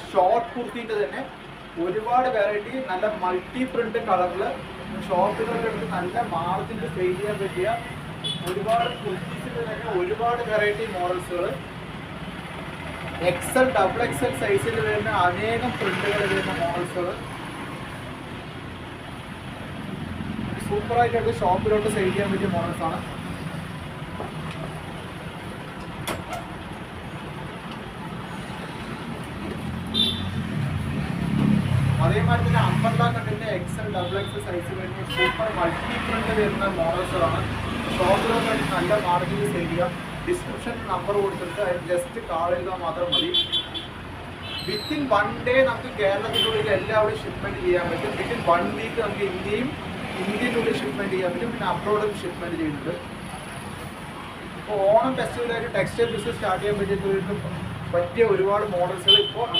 Short കുർത്തിൻ്റെ തന്നെ ഒരുപാട് variety, നല്ല മൾട്ടി പ്രിന്റ് കളറിൽ ഷോർട്ടുകളുടെ അടുത്ത് നല്ല മാർജിനിൽ സെയിൽ ചെയ്യാൻ പറ്റിയ ഒരുപാട് കുർത്തീസിൻ്റെ തന്നെ ഒരുപാട് വെറൈറ്റി മോഡൽസുകൾ. XL, XXL സൈസിൽ വരുന്ന അനേകം പ്രിന്റുകൾ വരുന്ന മോഡൽസുകൾ സൂപ്പറായിട്ട് ഷോപ്പിലോട്ട് സെയിൽ ചെയ്യാൻ പറ്റിയ മോഡൽസാണ്. അതേമാതിരി തന്നെ അമ്പർല കണ്ടിന്റെ XL, XXL സൈസിൽ വരുന്ന സൂപ്പർ മൾട്ടി പ്രിന്റ് വരുന്ന മോഡൽസുകളാണ്. ഷോപ്പിലോട്ട് നല്ല മാർജിനിൽ സെയിൽ ചെയ്യാം. ഡിസ്ക്രിപ്ഷൻ നമ്പർ കൊടുത്തിട്ട് അതിന് ജസ്റ്റ് കാൾ ചെയ്താൽ മാത്രം മതി. വിത്തിൻ 1 ഡേ നമുക്ക് കേരളത്തിനുള്ളിൽ എല്ലാവരും ഷിപ്മെൻറ്റ് ചെയ്യാൻ പറ്റും. വിത്തിൻ 1 വീക്ക് നമുക്ക് ഇന്ത്യയിലുള്ളിൽ ഷിപ്മെൻറ്റ് ചെയ്യാൻ പറ്റും. പിന്നെ അബ്രോഡും ഷിപ്മെൻറ്റ് ചെയ്യുന്നുണ്ട്. ഇപ്പോൾ ഓണം ഫെസ്റ്റിവലായിട്ട് ടെക്സ്റ്റൈൽ ബിസിനസ് സ്റ്റാർട്ട് ചെയ്യാൻ പറ്റിയ ഒരുപാട് മോഡൽസുകൾ ഇപ്പോൾ